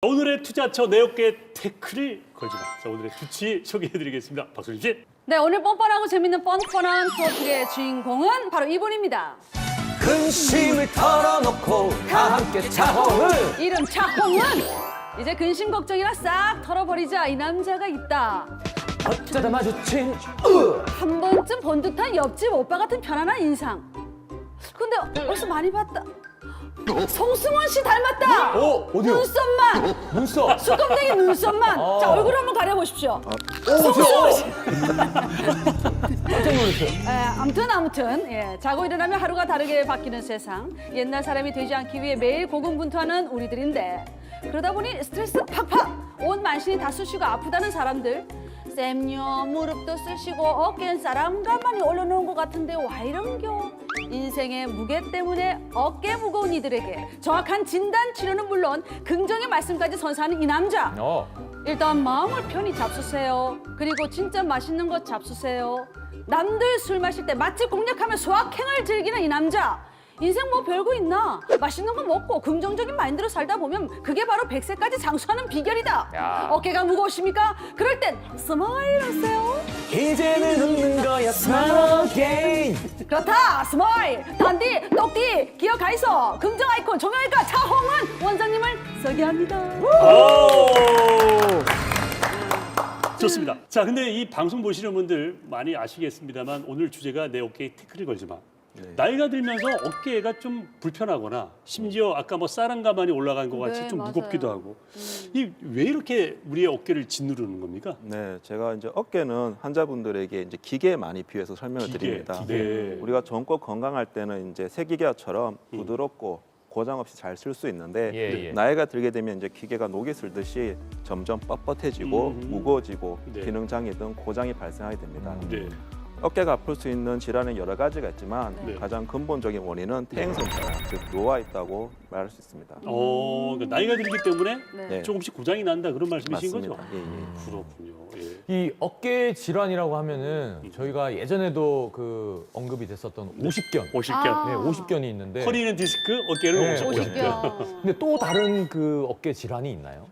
오늘의 투자처 내 어깨에 태클을 걸지 마. 자, 오늘의 주치 소개해드리겠습니다. 박소림 씨. 네, 오늘 뻔뻔하고 재밌는 뻔뻔한 투어풀의 주인공은 바로 이분입니다. 근심을 털어놓고 다 함께 차홍을. 이름 차홍은 이제 근심 걱정이나 싹 털어버리자 이 남자가 있다. 어쩌다 마주친 한 번쯤 본 듯한 옆집 오빠 같은 편안한 인상. 근데 어디서 많이 봤다. 송승헌 씨 닮았다. 어디요? 눈썹만. 눈썹. 수검댕이 눈썹만. 자, 얼굴 한번 가려보십시오. 송승헌 씨. 깜짝 놀랐어요. 아무튼 예, 자고 일어나면 하루가 다르게 바뀌는 세상. 옛날 사람이 되지 않기 위해 매일 고군분투하는 우리들인데 그러다 보니 스트레스 팍팍. 온 만신이 다 쑤시고 아프다는 사람들. 쌤요 무릎도 쑤시고 어깨는 사람가만히 올려놓은 것 같은데 와 이런겨. 인생의 무게 때문에 어깨 무거운 이들에게 정확한 진단 치료는 물론 긍정의 말씀까지 선사하는 이 남자. 일단 마음을 편히 잡수세요. 그리고 진짜 맛있는 것 잡수세요. 남들 술 마실 때 맛집 공략하며 소확행을 즐기는 이 남자. 인생 뭐 별거 있나? 맛있는 거 먹고 긍정적인 마인드로 살다 보면 그게 바로 100세까지 장수하는 비결이다. 야. 어깨가 무거우십니까? 그럴 땐 스마일 하세요. 이제는 웃는 거야 smile again. 그렇다 스마일. 단디 똑띠 기억하이소. 긍정 아이콘 종영일가 차홍은 원장님을 소개합니다. 오! 좋습니다. 자, 근데 이 방송 보시는 분들 많이 아시겠습니다만 오늘 주제가 내 어깨에 태클을 걸지 마. 나이가 들면서 어깨가 좀 불편하거나 심지어 아까 뭐 쌀한가만이 올라간 것 같이 네, 좀 맞아요. 무겁기도 하고 이 왜 이렇게 우리의 어깨를 짓누르는 겁니까? 네, 제가 이제 어깨는 환자분들에게 이제 기계에 많이 비유해서 설명을 드립니다. 기계. 우리가 젊고 건강할 때는 이제 새기계처럼 부드럽고 고장 없이 잘 쓸 수 있는데 예. 나이가 들게 되면 이제 기계가 녹이 슬듯이 점점 뻣뻣해지고 무거워지고 네. 기능장애 등 고장이 발생하게 됩니다. 네. 어깨가 아플 수 있는 질환은 여러 가지가 있지만 네. 가장 근본적인 원인은 퇴행성 질환, 즉 노화 있다고 말할 수 있습니다. 그러니까 나이가 들기 때문에 네. 조금씩 고장이 난다 그런 말씀이신 맞습니다. 거죠? 예, 예. 그렇군요. 예. 이 어깨 질환이라고 하면은 저희가 예전에도 그 언급이 됐었던 오십견. 오십견. 아. 네, 오십견이 있는데. 허리는 디스크, 어깨는 네, 오십견. 오십견. 근데 또 다른 그 어깨 질환이 있나요?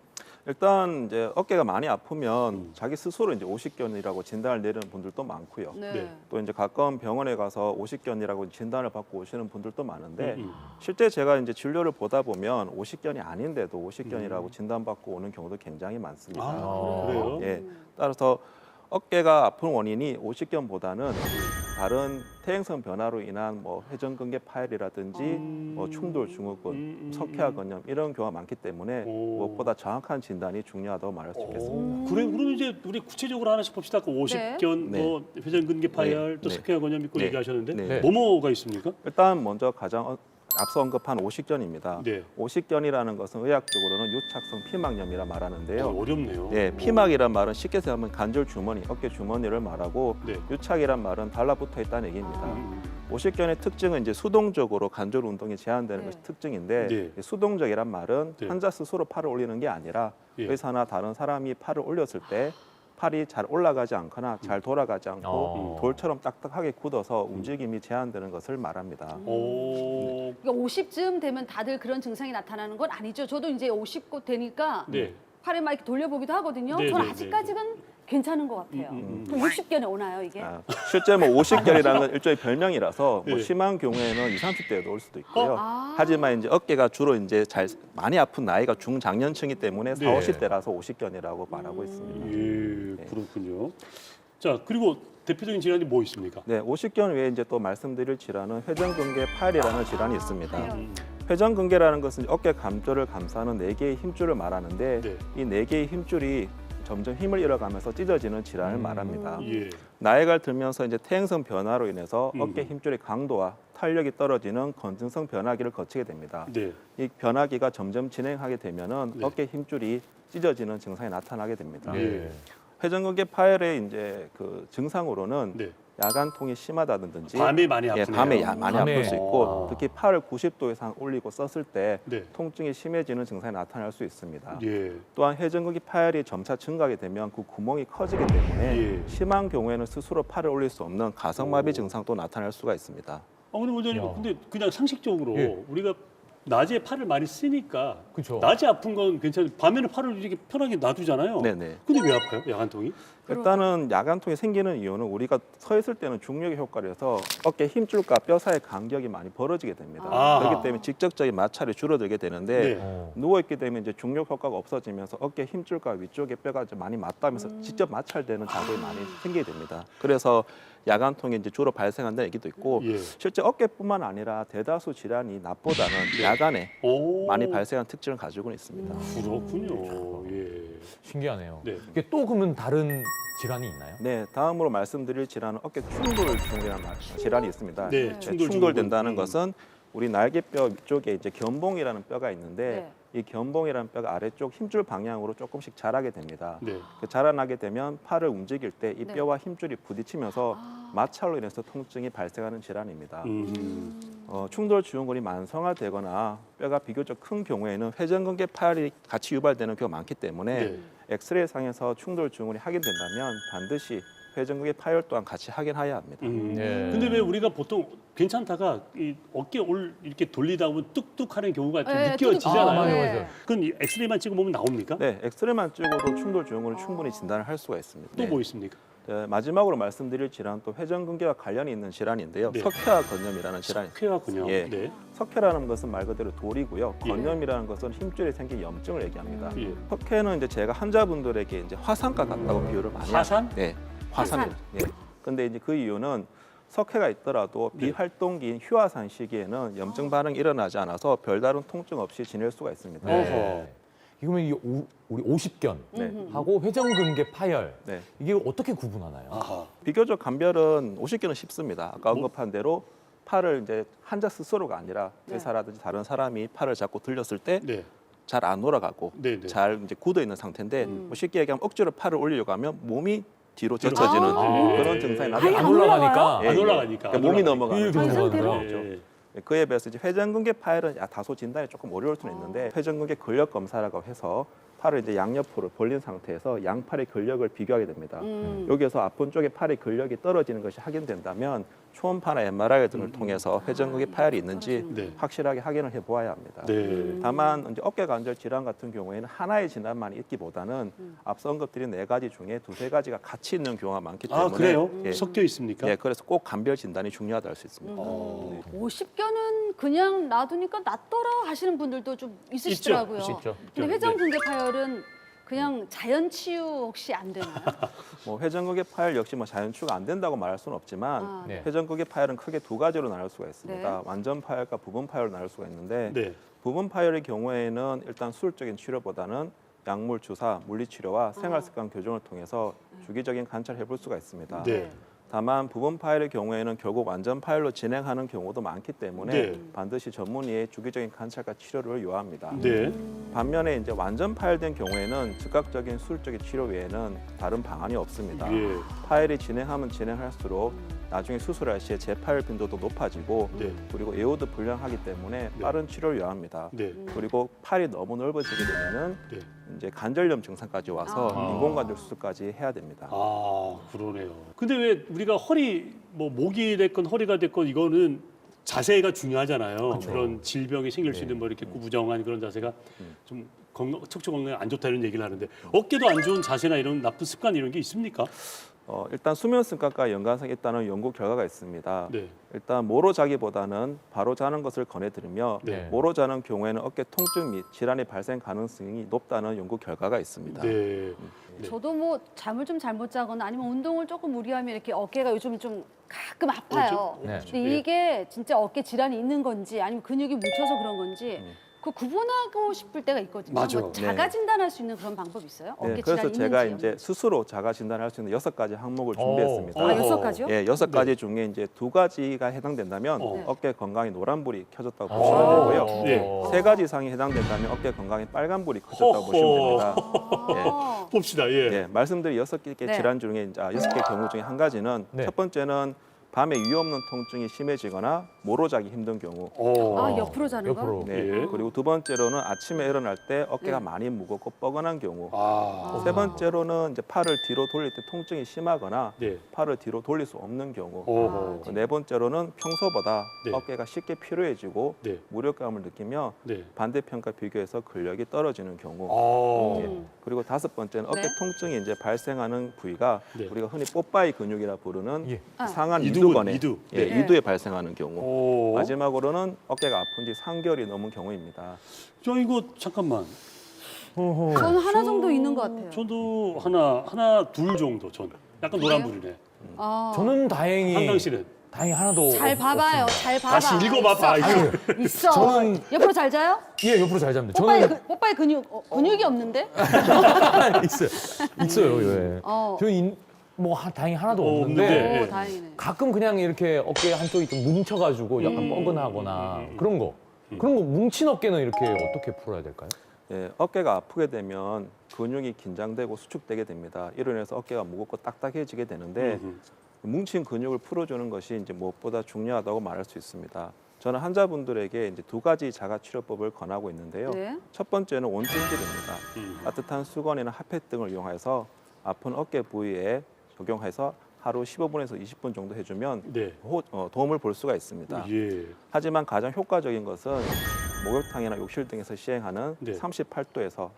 일단 이제 어깨가 많이 아프면 자기 스스로 이제 오십견이라고 진단을 내리는 분들도 많고요. 네. 네. 또 이제 가까운 병원에 가서 오십견이라고 진단을 받고 오시는 분들도 많은데 음. 실제 제가 이제 진료를 보다 보면 오십견이 아닌데도 오십견이라고 진단받고 오는 경우도 굉장히 많습니다. 아, 그래요? 예, 따라서 어깨가 아픈 원인이 오십견보다는 다른 퇴행성 변화로 인한 뭐 회전근개 파열이라든지 뭐 충돌 증후군, 석회화 건염 이런 경우가 많기 때문에 오. 무엇보다 정확한 진단이 중요하다고 말할 수 있겠습니다. 그래, 그럼 이제 우리 구체적으로 하나씩 봅시다. 그 오십견, 네. 뭐 회전근개 파열, 네. 또 네. 석회화 건염 있고 네. 얘기하셨는데 네. 뭐가 있습니까? 일단 먼저 가장 앞서 언급한 오십견입니다. 네. 오십견이라는 것은 의학적으로는 유착성 피막염이라 말하는데요. 어렵네요. 네, 피막이란 말은 쉽게 생각하면 관절 주머니, 어깨 주머니를 말하고 네. 유착이란 말은 달라붙어 있다는 얘기입니다. 오십견의 특징은 이제 수동적으로 관절 운동이 제한되는 네. 것이 특징인데 네. 수동적이란 말은 네. 환자 스스로 팔을 올리는 게 아니라 예. 의사나 다른 사람이 팔을 올렸을 때 팔이 잘 올라가지 않거나 잘 돌아가지 않고 어. 돌처럼 딱딱하게 굳어서 움직임이 제한되는 것을 말합니다. 오, 그러니까 50쯤 되면 다들 그런 증상이 나타나는 건 아니죠. 저도 이제 50고 되니까 네. 팔을 막 이렇게 돌려보기도 하거든요. 네, 저는 네, 아직까지는 괜찮은 것 같아요. 그럼 60견에 오나요, 이게? 아, 실제 뭐 오십견이라는 건 일종의 별명이라서 뭐 네. 심한 경우에는 20, 30대에도 올 수도 있고요. 아. 하지만 이제 어깨가 주로 이제 잘 많이 아픈 나이가 중장년층이기 때문에 4, 네. 50대라서 오십견이라고 말하고 있습니다. 예, 그렇군요. 자, 그리고 대표적인 질환이 뭐 있습니까? 네, 오십견 외에 이제 또 말씀드릴 질환은 회전근개 파열이라는 질환이 있습니다. 파열. 회전근개라는 것은 어깨 감절을 감싸는 4개의 힘줄을 말하는데 네. 이 4개의 힘줄이 점점 힘을 잃어가면서 찢어지는 질환을 말합니다. 예. 나이가 들면서 이제 퇴행성 변화로 인해서 음. 어깨 힘줄의 강도와 탄력이 떨어지는 건증성 변화기를 거치게 됩니다. 네. 이 변화기가 점점 진행하게 되면은 네. 어깨 힘줄이 찢어지는 증상이 나타나게 됩니다. 예. 회전근개 파열의 이제 그 증상으로는 네. 야간통이 심하다든지 밤에 많이 아프네요. 밤에 많이 밤에. 아플 수 있고 아. 특히 팔을 90도 이상 올리고 썼을 때 네. 통증이 심해지는 증상이 나타날 수 있습니다. 예. 또한 회전근개 파열이 점차 증가하게 되면 그 구멍이 커지기 때문에 예. 심한 경우에는 스스로 팔을 올릴 수 없는 가성마비 증상도 나타날 수가 있습니다. 근데 원장님, 야. 근데 그냥 상식적으로 예. 우리가 낮에 팔을 많이 쓰니까 그렇죠. 낮에 아픈 건 괜찮아요. 밤에는 팔을 이렇게 편하게 놔두잖아요. 네네. 근데 왜 아파요? 야간통이? 일단은 야간통이 생기는 이유는 우리가 서 있을 때는 중력의 효과로 해서 어깨 힘줄과 뼈 사이 간격이 많이 벌어지게 됩니다. 아. 그렇기 때문에 직접적인 마찰이 줄어들게 되는데 네. 누워 있게 되면 이제 중력 효과가 없어지면서 어깨 힘줄과 위쪽의 뼈가 이제 많이 맞닿으면서 직접 마찰되는 자국이 많이 생기게 됩니다. 그래서 야간통이 이제 주로 발생한다는 얘기도 있고 예. 실제 어깨뿐만 아니라 대다수 질환이 낮보다는 야간에 오. 많이 발생하는 특징을 가지고는 있습니다. 그렇군요. 예. 신기하네요. 네. 이게 또 그러면 다른 질환이 있나요? 네, 다음으로 말씀드릴 질환은 어깨 충돌증이라는 질환이 있습니다. 네, 충돌된다는 충돌증후군. 것은 우리 날개뼈 위쪽에 이제 견봉이라는 뼈가 있는데 이 견봉이라는 뼈가 아래쪽 힘줄 방향으로 조금씩 자라게 됩니다. 네. 그 자라나게 되면 팔을 움직일 때 이 네. 뼈와 힘줄이 부딪히면서 마찰로 인해서 통증이 발생하는 질환입니다. 충돌증후군이 만성화되거나 뼈가 비교적 큰 경우에는 회전근개 파열이 같이 유발되는 경우가 많기 때문에 네. 엑스레이상에서 충돌증후군이 확인된다면 반드시 회전근개 파열 또한 같이 확인해야 합니다. 네. 근데 왜 우리가 보통 괜찮다가 이 어깨 이렇게 돌리다 보면 뚝뚝하는 경우가 좀 네, 느껴지잖아요. 아, 맞아요, 맞아요. 그건 이 엑스레이만 찍어보면 나옵니까? 네, 엑스레이만 찍어도 충돌증후군을 충분히 진단을 할 수가 있습니다. 또 뭐 있습니까? 네, 마지막으로 말씀드릴 질환 또 회전근개와 관련이 있는 질환인데요. 네. 석회화 건염이라는 질환이 있습니다. 석회화군요. 예. 네. 석회라는 것은 말 그대로 돌이고요. 예. 건염이라는 것은 힘줄에 생긴 염증을 얘기합니다. 예. 석회는 이제 제가 환자분들에게 이제 화산과 같다고 비유를 많이 화산? 합니다. 네, 화산. 예. 근데 이제 그 이유는 석회가 있더라도 네. 비활동기인 휴화산 시기에는 염증 반응이 일어나지 않아서 별다른 통증 없이 지낼 수가 있습니다. 어허. 이거면 이 우리 오십견 네. 하고 회전근개 파열 네. 이게 어떻게 구분하나요? 아하. 비교적 감별은 50개는 쉽습니다. 아까 언급한 대로 팔을 이제 환자 스스로가 아니라 의사라든지 다른 사람이 팔을 잡고 들렸을 때 잘 안 네. 올라가고 네, 네. 잘 이제 굳어 있는 상태인데 뭐 쉽게 얘기하면 억지로 팔을 올리려고 하면 몸이 뒤로 젖혀지는 아. 그런 증상이 아예 나타납니다. 안 올라가니까 예, 안 예. 올라가니까. 그러니까 몸이 넘어가는 이렇게 거죠. 넘어가는 거예요. 그렇죠. 예. 그에 비해서 이제 회전근개 파열은 다소 진단이 조금 어려울 수는 있는데 회전근개 근력 검사라고 해서 팔을 이제 양옆으로 벌린 상태에서 양팔의 근력을 비교하게 됩니다. 여기에서 아픈 쪽에 팔의 근력이 떨어지는 것이 확인된다면 초음파나 MRI 등을 통해서 회전근개 파열이 있는지 네. 확실하게 확인을 해보아야 합니다. 네. 다만 이제 어깨 관절 질환 같은 경우에는 하나의 질환만 있기보다는 앞서 언급드린 4가지 중에 2-3가지가 같이 있는 경우가 많기 때문에 아 그래요? 예, 섞여 있습니까? 예, 그래서 꼭 감별 진단이 중요하다 할 수 있습니다. 50견은 그냥 놔두니까 낫더라 하시는 분들도 좀 있으시더라고요. 있죠. 근데 회전근개 파열은 그냥 자연 치유 혹시 안 되나요? 뭐 회전근개 파열 역시 뭐 자연치유가 안 된다고 말할 수는 없지만 아, 네. 회전근개 파열은 크게 2가지로 나눌 수가 있습니다. 네. 완전 파열과 부분 파열로 나눌 수가 있는데 네. 부분 파열의 경우에는 일단 수술적인 치료보다는 약물 주사, 물리치료와 생활습관 교정을 통해서 주기적인 관찰을 해볼 수가 있습니다. 네. 다만 부분 파열의 경우에는 결국 완전 파열로 진행하는 경우도 많기 때문에 네. 반드시 전문의의 주기적인 관찰과 치료를 요합니다. 네. 반면에 이제 완전 파열된 경우에는 즉각적인 수술적인 치료 외에는 다른 방안이 없습니다. 예. 파열이 진행하면 진행할수록 나중에 수술할 시에 재파열 빈도도 높아지고 네. 그리고 에오도 불량하기 때문에 빠른 치료를 요합니다. 네. 그리고 팔이 너무 넓어지게 되면은 네. 이제 관절염 증상까지 와서 인공관절 수술까지 해야 됩니다. 아 그러네요. 근데 왜 우리가 허리 뭐 목이 됐건 허리가 됐건 이거는 자세가 중요하잖아요. 그런 질병이 생길 수 있는 뭐 이렇게 구부정한 그런 자세가 좀 척추 건강에 안 좋다 이런 얘기를 하는데 어깨도 안 좋은 자세나 이런 나쁜 습관 이런 게 있습니까? 일단 수면 습관과 연관성이 있다는 연구 결과가 있습니다. 네. 일단 모로 자기보다는 바로 자는 것을 권해드리며 네. 모로 자는 경우에는 어깨 통증 및 질환의 발생 가능성이 높다는 연구 결과가 있습니다. 네. 저도 뭐 잠을 좀 잘못 자거나 아니면 운동을 조금 무리하면 이렇게 어깨가 요즘 좀 가끔 아파요. 네. 근데 이게 진짜 어깨 질환이 있는 건지 아니면 근육이 뭉쳐서 그런 건지 그 구분하고 싶을 때가 있거든요. 맞아. 뭐 자가 진단할 수 있는 그런 방법 있어요? 어깨 네, 질환이 그래서 있는지 제가 없는지. 이제 스스로 자가 진단할 수 있는 6가지 항목을 준비했습니다. 아, 6가지요? 예, 6가지 중에 이제 2가지가 해당된다면 네. 어깨 건강에 노란불이 켜졌다고 보시면 되고요. 네. 3가지 이상이 해당된다면 어깨 건강에 빨간불이 켜졌다고 보시면 됩니다. 아, 봅시다. 예. 예, 말씀드린 6개 네. 질환 중에 6개 경우 중에 한 가지는 네. 첫 번째는 밤에 이유 없는 통증이 심해지거나 모로 자기 힘든 경우. 아, 옆으로 자는 거? 옆으로. 네. 예. 그리고 두 번째로는 아침에 일어날 때 어깨가 많이 무겁고 뻐근한 경우. 아, 세 번째로는 이제 팔을 뒤로 돌릴 때 통증이 심하거나 네. 팔을 뒤로 돌릴 수 없는 경우. 오호. 네 번째로는 평소보다 네. 어깨가 쉽게 피로해지고 네. 무력감을 느끼며 네. 반대편과 비교해서 근력이 떨어지는 경우. 아, 예. 그리고 다섯 번째는 어깨 네. 통증이 이제 발생하는 부위가 네. 우리가 흔히 뽀빠이 근육이라 부르는 예. 상한 이두 이두근에 이두. 예, 네. 이두에 발생하는 경우. 오. 마지막으로는 어깨가 아픈 지 3개월이 넘은 경우입니다. 저 이거 잠깐만. 저는 하나 정도 있는 것 같아요. 저도 하나, 둘 정도. 전 약간 노란불이네. 아, 저는 다행히 한강 씨는 다행히 하나도 잘 봐봐요. 잘 봐봐. 다시 읽어봐봐. 있어. 이거. 있어. 저는- 옆으로 잘 자요? 예, 옆으로 잘 잡니다. 뽀빠이, 저는 뽀빠이 근육이 없는데? 있어요. 예. 어. 저는 다행히 하나도 없는데. 없는데 네. 오, 다행이네. 가끔 그냥 이렇게 어깨 한쪽이 좀 뭉쳐가지고 약간 뻐근하거나 그런 거 뭉친 어깨는 이렇게 어떻게 풀어야 될까요? 예, 어깨가 아프게 되면 근육이 긴장되고 수축되게 됩니다. 이로 인해서 어깨가 무겁고 딱딱해지게 되는데 뭉친 근육을 풀어주는 것이 이제 무엇보다 중요하다고 말할 수 있습니다. 저는 환자분들에게 이제 두 가지 자가 치료법을 권하고 있는데요. 네. 첫 번째는 온찜질입니다. 따뜻한 수건이나 핫팩 등을 이용해서 아픈 어깨 부위에 적용해서 하루 15분에서 20분 정도 해주면 네. 도움을 볼 수가 있습니다. 예. 하지만 가장 효과적인 것은 목욕탕이나 욕실 등에서 시행하는 네. 38도에서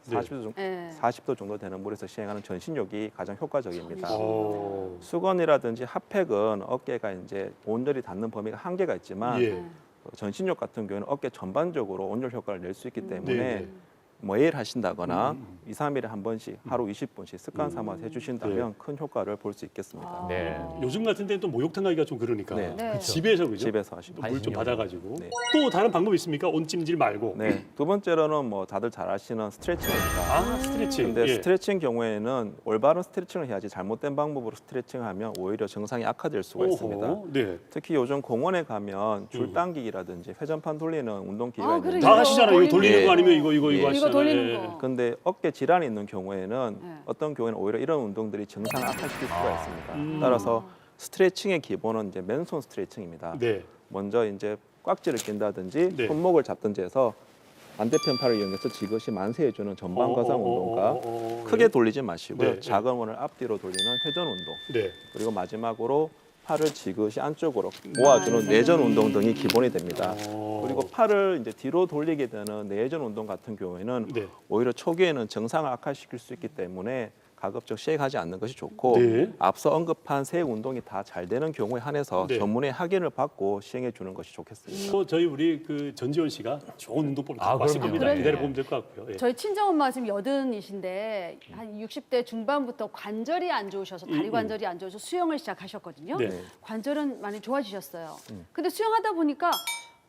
네. 40도 정도 되는 물에서 시행하는 전신욕이 가장 효과적입니다. 오. 수건이라든지 핫팩은 어깨가 이제 온열이 닿는 범위가 한계가 있지만 예. 전신욕 같은 경우는 어깨 전반적으로 온열 효과를 낼 수 있기 때문에 네. 매일 하신다거나 2, 3일에 한 번씩 하루 20분씩 습관 삼아서 해주신다면 큰 효과를 볼 수 있겠습니다. 네. 요즘 같은 데는 또 목욕탕 가기가 좀 그러니까 네. 네. 집에서 그죠? 집에서 하시면 물 좀 받아가지고 네. 또 다른 방법 있습니까? 온찜질 말고. 네. 두 번째로는 뭐 다들 잘 아시는 스트레칭입니다. 아 스트레칭. 근데 예. 스트레칭 경우에는 올바른 스트레칭을 해야지 잘못된 방법으로 스트레칭하면 오히려 증상이 악화될 수가 있습니다. 오호, 네. 특히 요즘 공원에 가면 줄당기기라든지 회전판 돌리는 운동기구가 아, 그래, 있는데 다 하시잖아요. 이거 돌리는 예. 거 아니면 이거 예. 하시잖아요. 이거 돌리는 예. 거. 근데 어깨 질환이 있는 경우에는 네. 어떤 경우에는 오히려 이런 운동들이 증상을 악화시킬 수가 있습니다. 음. 따라서 스트레칭의 기본은 이제 맨손 스트레칭입니다. 네. 먼저 이제 꽉지를 낀다든지 네. 손목을 잡든지 해서 반대편 팔을 이용해서 지그시 만세해주는 전방 가상 운동과 크게 돌리지 마시고요. 네, 작은 원을 앞뒤로 돌리는 회전 운동. 네. 그리고 마지막으로 팔을 지그시 안쪽으로 모아주는 내전 운동 등이 기본이 됩니다. 그리고 팔을 이제 뒤로 돌리게 되는 내전 운동 같은 경우에는 네. 오히려 초기에는 증상을 악화시킬 수 있기 때문에 가급적 시행하지 않는 것이 좋고 네. 앞서 언급한 세 운동이 다 잘 되는 경우에 한해서 네. 전문의 확인을 받고 시행해 주는 것이 좋겠습니다. 또 저희 우리 그 전지현 씨가 좋은 운동법을 갖고 아, 왔을 그럼요. 겁니다. 네. 기다려 보면 될 것 같고요. 예. 저희 친정엄마 지금 80이신데 한 60대 중반부터 관절이 안 좋으셔서 다리 관절이 안 좋아서 수영을 시작하셨거든요. 네. 관절은 많이 좋아지셨어요. 근데 수영하다 보니까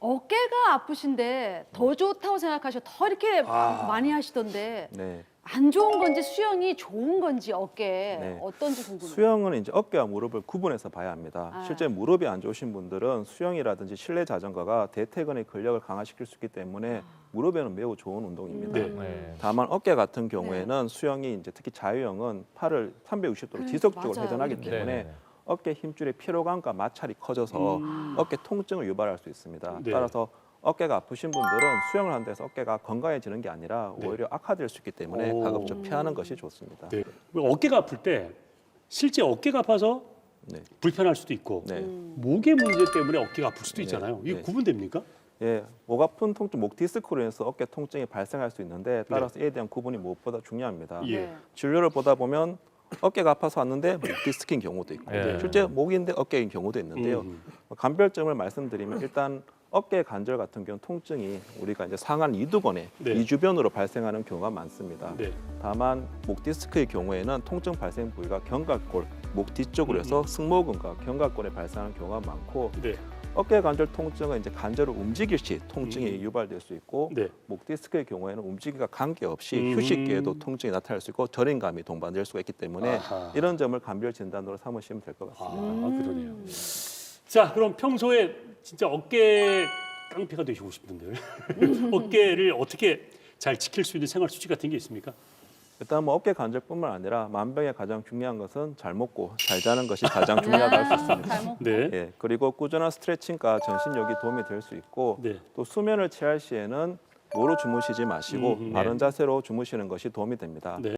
어깨가 아프신데 더 좋다고 생각하셔 더 이렇게 많이 하시던데 네. 안 좋은 건지 수영이 좋은 건지 어깨에 네. 어떤지 궁금해요. 수영은 이제 어깨와 무릎을 구분해서 봐야 합니다. 아. 실제 무릎이 안 좋으신 분들은 수영이라든지 실내 자전거가 대퇴근의 근력을 강화시킬 수 있기 때문에 무릎에는 매우 좋은 운동입니다. 네. 네. 다만 어깨 같은 경우에는 수영이 이제 특히 자유형은 팔을 360도로 그래, 지속적으로 맞아요. 회전하기 이렇게. 때문에 네, 네, 네. 어깨 힘줄의 피로감과 마찰이 커져서 어깨 통증을 유발할 수 있습니다. 네. 따라서 어깨가 아프신 분들은 수영을 한다 해서 어깨가 건강해지는 게 아니라 네. 오히려 악화될 수 있기 때문에 오. 가급적 피하는 것이 좋습니다. 네. 어깨가 아플 때 실제 어깨가 아파서 네. 불편할 수도 있고 네. 목의 문제 때문에 어깨가 아플 수도 있잖아요. 이게 네. 구분됩니까? 예, 목 아픈 통증, 목 디스크로 인해서 어깨 통증이 발생할 수 있는데 따라서 이에 대한 구분이 무엇보다 중요합니다. 예. 네. 진료를 보다 보면 어깨가 아파서 왔는데 목 디스크인 경우도 있고 네. 실제 목인데 어깨인 경우도 있는데요. 간별점을 말씀드리면 일단 어깨 관절 같은 경우 통증이 우리가 이제 상한 이두근에 네. 이주변으로 발생하는 경우가 많습니다. 네. 다만 목 디스크의 경우에는 통증 발생 부위가 견갑골, 목 뒤쪽으로 해서 승모근과 견갑골에 발생하는 경우가 많고 네. 어깨 관절 통증은 이제 관절을 움직일 시 통증이 유발될 수 있고 네. 목 디스크의 경우에는 움직임과 관계없이 음. 휴식기에도 통증이 나타날 수 있고 저림감이 동반될 수가 있기 때문에 아하. 이런 점을 간별 진단으로 삼으시면 될 것 같습니다. 그러네요. 자, 그럼 평소에 진짜 어깨 깡패가 되시고 싶은데 어깨를 어떻게 잘 지킬 수 있는 생활 수칙 같은 게 있습니까? 일단 뭐 어깨 관절뿐만 아니라 만병의 가장 중요한 것은 잘 먹고 잘 자는 것이 가장 중요하다고 할 수 있습니다. 잘 먹고. 네. 예, 그리고 꾸준한 스트레칭과 전신력이 도움이 될 수 있고 네. 또 수면을 취할 시에는 무로 주무시지 마시고 네. 바른 자세로 주무시는 것이 도움이 됩니다. 네.